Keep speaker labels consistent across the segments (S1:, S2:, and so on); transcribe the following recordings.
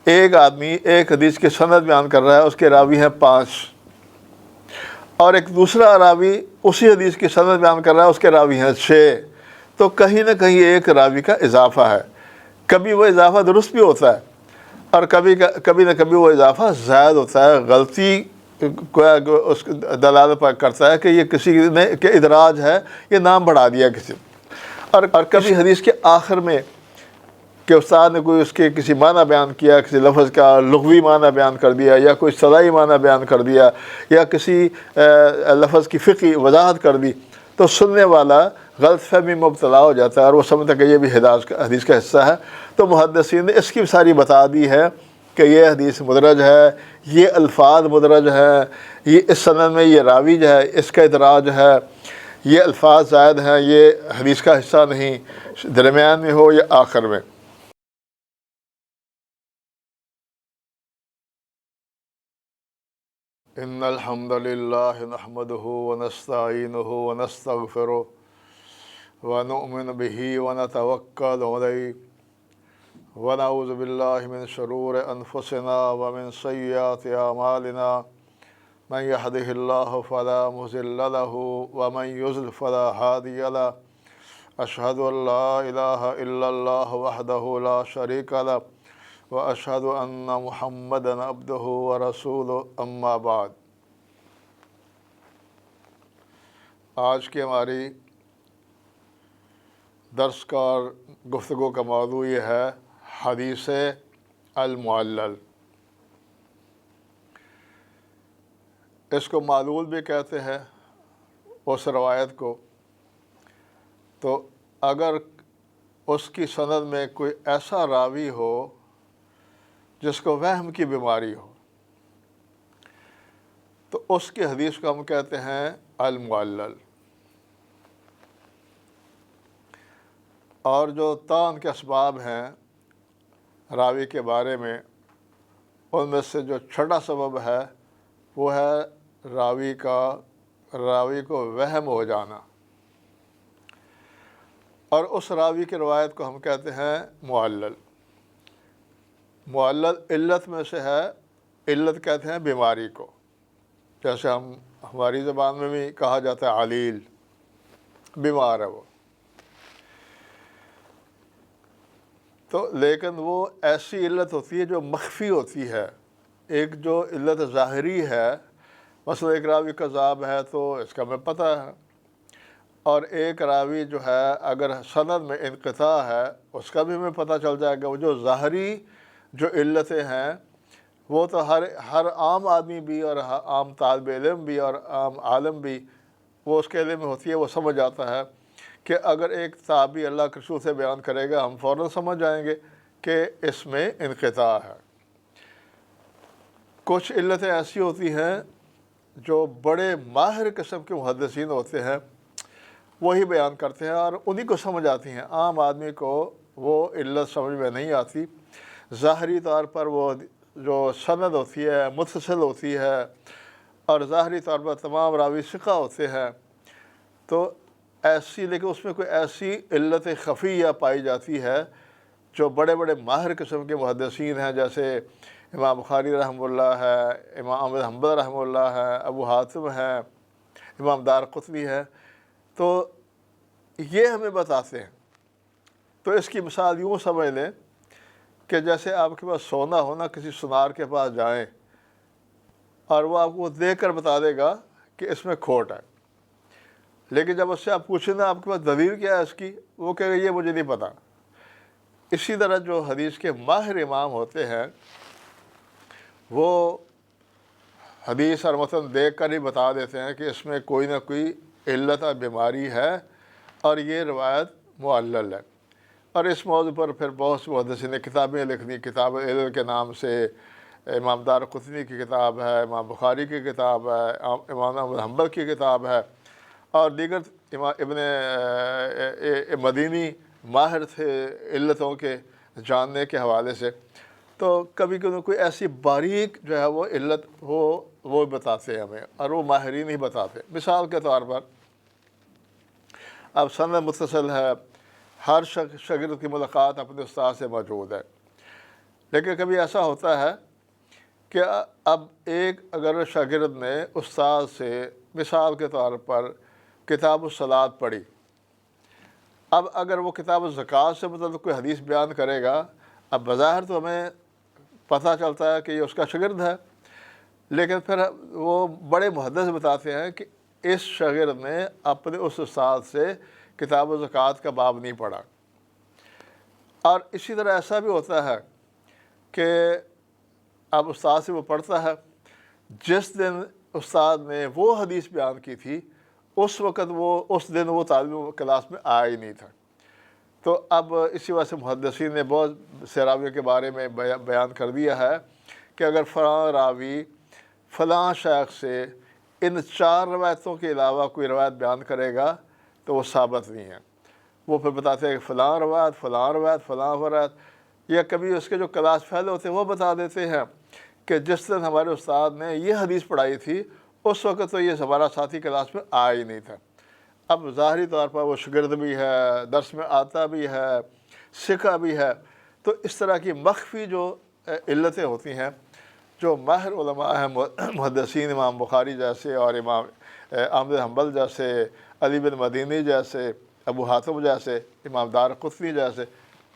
S1: ایک آدمی ایک حدیث کی سند بیان کر رہا ہے، اس کے راوی ہیں 5، اور ایک دوسرا راوی اسی حدیث کی سند بیان کر رہا ہے، اس کے راوی ہیں 6، تو کہیں نہ کہیں ایک راوی کا اضافہ ہے۔ کبھی وہ اضافہ درست بھی ہوتا ہے اور کبھی نہ کبھی وہ اضافہ زائد ہوتا ہے، غلطی کو اس دلالت پر کرتا ہے کہ یہ کسی نے کہ ادراج ہے، یہ نام بڑھا دیا کسی اور کبھی حدیث کے آخر میں کہ استاد نے کوئی اس کے کسی معنی بیان کیا، کسی لفظ کا لغوی معنی بیان کر دیا، یا کوئی اصطلاحی معنی بیان کر دیا، یا کسی لفظ کی فقہی وضاحت کر دی، تو سننے والا غلط فہمی مبتلا ہو جاتا ہے اور وہ سمجھتا ہے کہ یہ بھی حدیث کا حصہ ہے۔ تو محدثین نے اس کی ساری بتا دی ہے کہ یہ حدیث مدرج ہے، یہ الفاظ مدرج ہیں، یہ اس سند میں یہ راوی جو ہے اس کا ادراج ہے، یہ الفاظ زائد ہیں، یہ حدیث کا حصہ نہیں، درمیان میں ہو یا آخر میں۔ ان الحمد للہ نحمده ونستعینه ونستغفره ونؤمن به ونتوکل علیہ ونعوذ باللہ من شرور انفسنا ومن سیئات اعمالنا من يهده الله فلا مضل له ومن يضلل فلا هادي له اشهد ان لا الہ الا اللہ وحدہ لا شریک له واشهد ان محمدا عبدہ ورسولہ اما بعد۔ آج کی ہماری درس کا اور گفتگو کا موضوع یہ ہے حدیث المعلل۔ اس کو معلول بھی کہتے ہیں اس روایت کو۔ تو اگر اس کی سند میں کوئی ایسا راوی ہو جس کو وہم کی بیماری ہو تو اس کی حدیث کو ہم کہتے ہیں المعلل۔ اور جو طعن کے اسباب ہیں راوی کے بارے میں، ان میں سے جو چھٹا سبب ہے وہ ہے راوی کو وہم ہو جانا، اور اس راوی کی روایت کو ہم کہتے ہیں معلل۔ معلل علت میں سے ہے، علت کہتے ہیں بیماری کو، جیسے ہماری زبان میں بھی کہا جاتا ہے علیل، بیمار ہے وہ۔ تو لیکن وہ ایسی علت ہوتی ہے جو مخفی ہوتی ہے، ایک جو علت ظاہری ہے، مثلا ایک راوی کذاب ہے تو اس کا ہمیں پتہ ہے، اور ایک راوی جو ہے اگر سند میں انقطاع ہے اس کا بھی ہمیں پتہ چل جائے گا۔ وہ جو ظاہری جو علتیں ہیں وہ تو ہر عام آدمی بھی اور عام طالب علم بھی اور عام عالم بھی وہ اس کے علم میں ہوتی ہے، وہ سمجھ آتا ہے کہ اگر ایک صحابی اللہ کے رسول سے بیان کرے گا ہم فوراً سمجھ جائیں گے کہ اس میں انقطاع ہے۔ کچھ علتیں ایسی ہوتی ہیں جو بڑے ماہر قسم کے محدثین ہوتے ہیں وہی بیان کرتے ہیں اور انہی کو سمجھ آتی ہیں، عام آدمی کو وہ علت سمجھ میں نہیں آتی۔ ظاہری طور پر وہ جو سند ہوتی ہے متصل ہوتی ہے اور ظاہری طور پر تمام راوی ثقہ ہوتے ہیں، تو ایسی لیکن اس میں کوئی ایسی علت خفیہ پائی جاتی ہے جو بڑے بڑے ماہر قسم کے محدثین ہیں، جیسے امام بخاری رحمہ اللہ ہے، امام احمد حنبل رحمہ اللہ ہے، ابو حاتم ہے، امام دارقطنی ہے، تو یہ ہمیں بتاتے ہیں۔ تو اس کی مثال یوں سمجھ لیں کہ جیسے آپ کے پاس سونا ہونا، کسی سونار کے پاس جائیں اور وہ آپ کو دیکھ کر بتا دے گا کہ اس میں کھوٹ ہے، لیکن جب اس سے آپ پوچھیں نا آپ کے پاس دلیل کیا ہے اس کی، وہ کہے گا یہ مجھے نہیں پتہ۔ اسی طرح جو حدیث کے ماہر امام ہوتے ہیں وہ حدیث اور متن دیکھ کر ہی بتا دیتے ہیں کہ اس میں کوئی نہ کوئی علت اور بیماری ہے اور یہ روایت معلل ہے۔ اور اس موضوع پر پھر بہت سے محدثین نے کتابیں لکھنی، کتاب علل کے نام سے، امام دارقطنی کی کتاب ہے، امام بخاری کی کتاب ہے، امام احمد حنبل کی کتاب ہے، اور دیگر ابن مدینی ماہر تھے علتوں کے جاننے کے حوالے سے۔ تو کبھی کبھی کوئی ایسی باریک جو ہے وہ علت وہ بتاتے ہیں ہمیں، اور وہ ماہرین ہی بتاتے ہیں۔ مثال کے طور پر اب سند متصل ہے، ہر شاگرد کی ملاقات اپنے استاد سے موجود ہے، لیکن کبھی ایسا ہوتا ہے کہ اب ایک اگر شاگرد نے استاد سے مثال کے طور پر کتاب الصلاۃ پڑھی، اب اگر وہ کتاب الزکوٰۃ سے مطلب کوئی حدیث بیان کرے گا، اب بظاہر تو ہمیں پتہ چلتا ہے کہ یہ اس کا شاگرد ہے، لیکن پھر وہ بڑے محدث بتاتے ہیں کہ اس شاگرد نے اپنے اس استاد سے کتاب الزکوٰۃ کا باب نہیں پڑھا۔ اور اسی طرح ایسا بھی ہوتا ہے کہ اب استاد سے وہ پڑھتا ہے، جس دن استاد نے وہ حدیث بیان کی تھی اس وقت اس دن وہ طالب کلاس میں آیا ہی نہیں تھا۔ تو اب اسی وجہ سے محدثین نے بہت سے راویوں کے بارے میں بیان کر دیا ہے کہ اگر فلاں راوی فلاں شیخ سے ان 4 روایتوں کے علاوہ کوئی روایت بیان کرے گا تو وہ ثابت نہیں ہے۔ وہ پھر بتاتے ہیں کہ فلاں روایت فلاں روایت فلاں روایت، یا کبھی اس کے جو کلاس فیل ہوتے ہیں وہ بتا دیتے ہیں کہ جس دن ہمارے استاد نے یہ حدیث پڑھائی تھی اس وقت تو یہ ہمارا ساتھی کلاس میں آیا ہی نہیں تھا۔ اب ظاہری طور پر وہ شاگرد بھی ہے، درس میں آتا بھی ہے، سکھا بھی ہے، تو اس طرح کی مخفی جو علتیں ہوتی ہیں، جو ماہر علماء ہیں محدثین، امام بخاری جیسے اور امام احمد حنبل جیسے، علی بن مدینی جیسے، ابو حاتم جیسے، امام دارقطنی جیسے،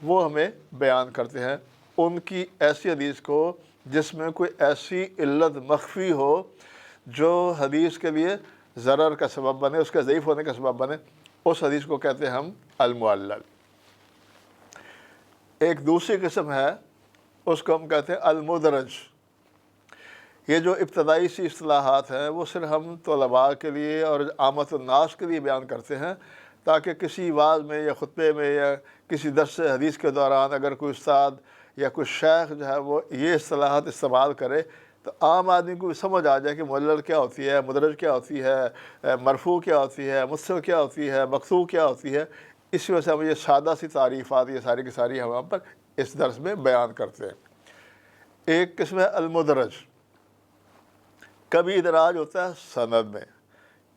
S1: وہ ہمیں بیان کرتے ہیں ان کی ایسی حدیث کو جس میں کوئی ایسی علت مخفی ہو جو حدیث کے لیے ضرر کا سبب بنے، اس کے ضعیف ہونے کا سبب بنے، اس حدیث کو کہتے ہیں ہم المعلل۔ ایک دوسری قسم ہے، اس کو ہم کہتے ہیں المدرج۔ یہ جو ابتدائی سی اصطلاحات ہیں وہ صرف ہم طلباء کے لیے اور عامت الناس کے لیے بیان کرتے ہیں، تاکہ کسی وعظ میں یا خطبے میں یا کسی درس حدیث کے دوران اگر کوئی استاد یا کوئی شیخ جو ہے وہ یہ اصطلاحات استعمال کرے تو عام آدمی کو سمجھ آ جائے کہ معلل کیا ہوتی ہے، مدرج کیا ہوتی ہے، مرفوع کیا ہوتی ہے، مرسل کیا ہوتی ہے، مقطوع کیا ہوتی ہے۔ اسی وجہ سے ہم یہ سادہ سی تعریفات یہ ساری کی ساری ہم پر اس درس میں بیان کرتے ہیں۔ ایک قسم ہے المدرج، کبھی ادراج ہوتا ہے سند میں،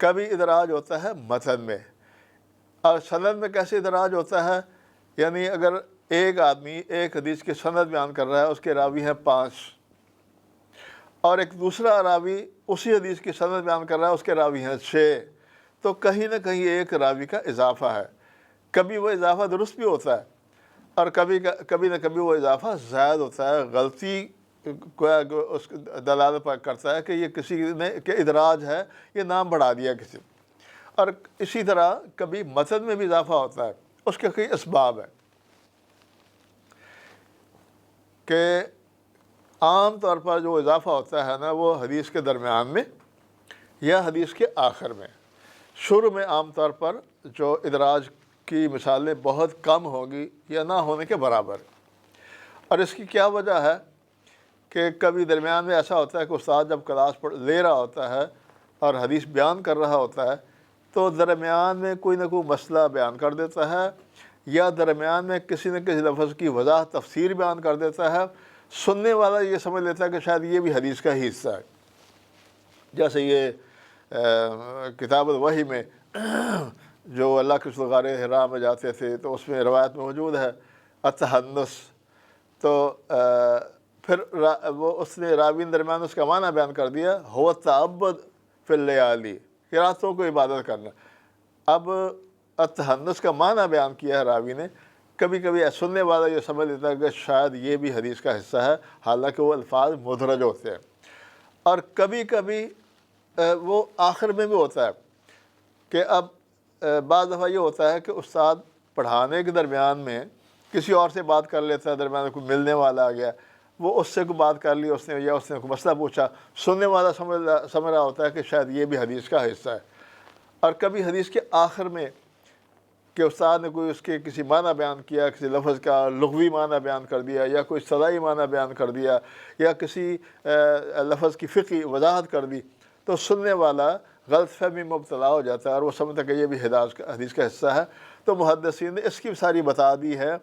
S1: کبھی ادراج ہوتا ہے متن میں۔ اور سند میں کیسے ادراج ہوتا ہے؟ یعنی اگر ایک آدمی ایک حدیث کی سند بیان کر رہا ہے، اس کے راوی ہیں 5، اور ایک دوسرا راوی اسی حدیث کی سند بیان کر رہا ہے، اس کے راوی ہیں 6، تو کہیں نہ کہیں ایک راوی کا اضافہ ہے۔ کبھی وہ اضافہ درست بھی ہوتا ہے اور کبھی نہ کبھی وہ اضافہ زائد ہوتا ہے، غلطی کو اس دلالت پر کرتا ہے کہ یہ کسی نے کہ ادراج ہے، یہ نام بڑھا دیا کسی۔ اور اسی طرح کبھی متن میں بھی اضافہ ہوتا ہے، اس کے کئی اسباب ہیں کہ عام طور پر جو اضافہ ہوتا ہے نا وہ حدیث کے درمیان میں یا حدیث کے آخر میں۔ شروع میں عام طور پر جو ادراج کی مثالیں بہت کم ہوگی یا نہ ہونے کے برابر، اور اس کی کیا وجہ ہے کہ کبھی درمیان میں ایسا ہوتا ہے کہ استاد جب کلاس لے رہا ہوتا ہے اور حدیث بیان کر رہا ہوتا ہے تو درمیان میں کوئی نہ کوئی مسئلہ بیان کر دیتا ہے، یا درمیان میں کسی نہ کسی لفظ کی وضاحت تفسیر بیان کر دیتا ہے، سننے والا یہ سمجھ لیتا ہے کہ شاید یہ بھی حدیث کا ہی حصہ ہے۔ جیسے یہ کتاب الوحی میں جو اللہ کے رسول غار حرا میں جاتے تھے تو اس میں روایت میں موجود ہے التحنث، تو پھر وہ اس نے راوی درمیان اس کا معنی بیان کر دیا، هو التعبد فی اللیالی، کہ راتوں کو عبادت کرنا۔ اب التحنث کا معنی بیان کیا ہے راوی نے، کبھی کبھی سننے والا یہ سمجھ لیتا ہے کہ شاید یہ بھی حدیث کا حصہ ہے، حالانکہ وہ الفاظ مدرج ہوتے ہیں۔ اور کبھی کبھی وہ آخر میں بھی ہوتا ہے کہ اب بعض دفعہ یہ ہوتا ہے کہ استاد پڑھانے کے درمیان میں کسی اور سے بات کر لیتا ہے، درمیان میں کوئی ملنے والا آ گیا، وہ اس سے کوئی بات کر لی اس نے، یا اس نے کوئی مسئلہ پوچھا، سننے والا سمجھ رہا ہوتا ہے کہ شاید یہ بھی حدیث کا حصہ ہے۔ اور کبھی حدیث کے آخر میں کہ استاد نے کوئی اس کے کسی معنی بیان کیا، کسی لفظ کا لغوی معنی بیان کر دیا، یا کوئی اصطلاحی معنی بیان کر دیا، یا کسی لفظ کی فقہی وضاحت کر دی، تو سننے والا غلط فہمی مبتلا ہو جاتا ہے اور وہ سمجھتا ہے کہ یہ بھی حدیث کا حصہ ہے۔ تو محدثین نے اس کی ساری بتا دی ہے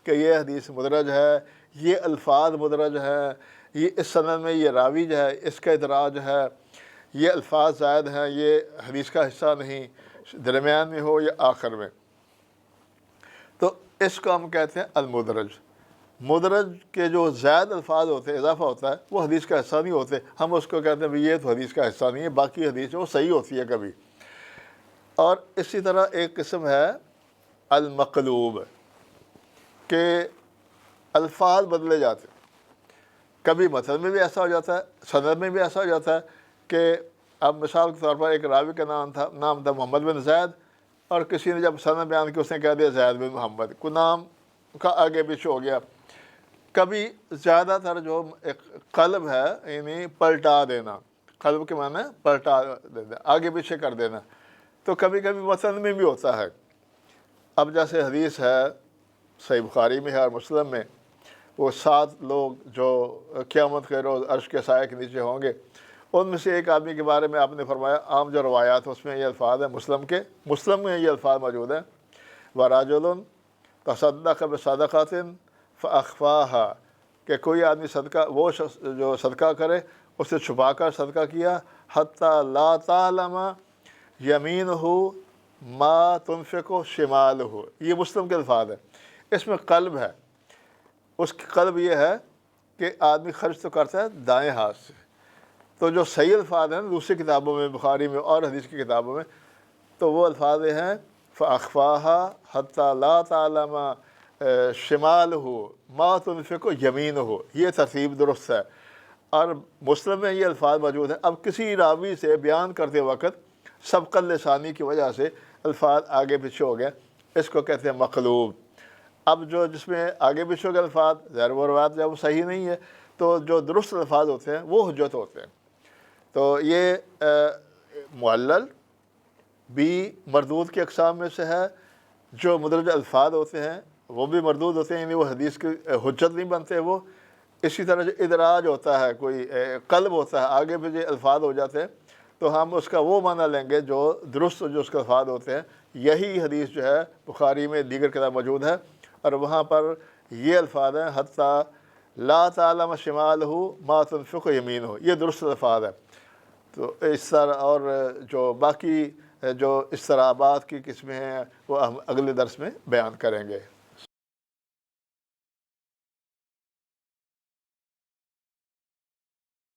S1: کہ یہ حدیث مدرج ہے، یہ الفاظ مدرج ہیں، یہ اس سند میں یہ راوی جو ہے اس کا ادراج ہے، یہ الفاظ زائد ہیں، یہ حدیث کا حصہ نہیں، درمیان میں ہو یا آخر میں۔ تو اس کو ہم کہتے ہیں المدرج۔ مدرج کے جو زائد الفاظ ہوتے ہیں، اضافہ ہوتا ہے، وہ حدیث کا حصہ نہیں ہوتے. ہم اس کو کہتے ہیں بھی یہ تو حدیث کا حصہ نہیں ہے، باقی حدیث وہ صحیح ہوتی ہے کبھی. اور اسی طرح ایک قسم ہے المقلوب، کہ الفاظ بدلے جاتے ہیں. کبھی متن میں بھی ایسا ہو جاتا ہے، سند میں بھی ایسا ہو جاتا ہے کہ اب مثال کے طور پر ایک راوی کا نام تھا محمد بن زید، اور کسی نے جب سند بیان کی اس نے کہہ دیا زید بن محمد، کو نام کا آگے پیچھے ہو گیا. کبھی زیادہ تر جو ایک قلب ہے، یعنی پلٹا دینا، قلب کے معنی پلٹا دینا، آگے پیچھے کر دینا، تو کبھی کبھی متن میں بھی ہوتا ہے. اب جیسے حدیث ہے صحیح بخاری میں ہے اور مسلم میں، وہ 7 لوگ جو قیامت کے روز عرش کے سائے کے نیچے ہوں گے، ان میں سے ایک آدمی کے بارے میں آپ نے فرمایا، عام جو روایات اس میں یہ الفاظ ہیں، مسلم میں یہ الفاظ موجود ہیں، وَرَجُلٌ تَصَدَّقَ بِصَدَقَةٍ فَأَخْفَاهَا، کہ کوئی آدمی صدقہ، وہ شخص جو صدقہ کرے اسے چھپا کر صدقہ کیا، حَتَّى لَا تَعْلَمَ يَمِينُهُ مَا تُنْفِقُ شِمَالُهُ. یہ مسلم کے الفاظ ہیں. اس میں قلب ہے. اس کی قلب یہ ہے کہ آدمی خرچ تو کرتا ہے دائیں ہاتھ سے. تو جو صحیح الفاظ ہیں دوسری کتابوں میں، بخاری میں اور حدیث کی کتابوں میں، تو وہ الفاظ یہ ہیں فَأَخْفَاهَا حَتَّى لَا تَعْلَمَ شِمَالُهُ مَا تُنْفِقُ يَمِينُهُ. یہ ترتیب درست ہے. اور مسلم میں یہ الفاظ موجود ہیں. اب کسی راوی سے بیان کرتے وقت سبق لسانی کی وجہ سے الفاظ آگے پیچھے ہو گئے، اس کو کہتے ہیں مقلوب. اب جس میں آگے پیچھے ہو گئے الفاظ، ظاہر وہ روایت جب وہ صحیح نہیں ہے، تو جو درست الفاظ ہوتے ہیں وہ حجت ہوتے ہیں. تو یہ معلل بھی مردود کی اقسام میں سے ہے. جو مدرج الفاظ ہوتے ہیں وہ بھی مردود ہوتے ہیں، یعنی وہ حدیث کی حجت نہیں بنتے وہ. اسی طرح جو ادراج ہوتا ہے، کوئی قلب ہوتا ہے، آگے بھی جو الفاظ ہو جاتے ہیں، تو ہم اس کا وہ معنی لیں گے جو درست جو اس کے الفاظ ہوتے ہیں. یہی حدیث جو ہے بخاری میں دیگر کتاب موجود ہے، اور وہاں پر یہ الفاظ ہیں حتیٰ لا تعلم شمالہ ما تنفق یمینہ، یہ درست الفاظ ہے. تو اس طرح اور جو باقی جو اضطرابات کی قسمیں ہیں وہ ہم اگلے درس میں بیان کریں گے.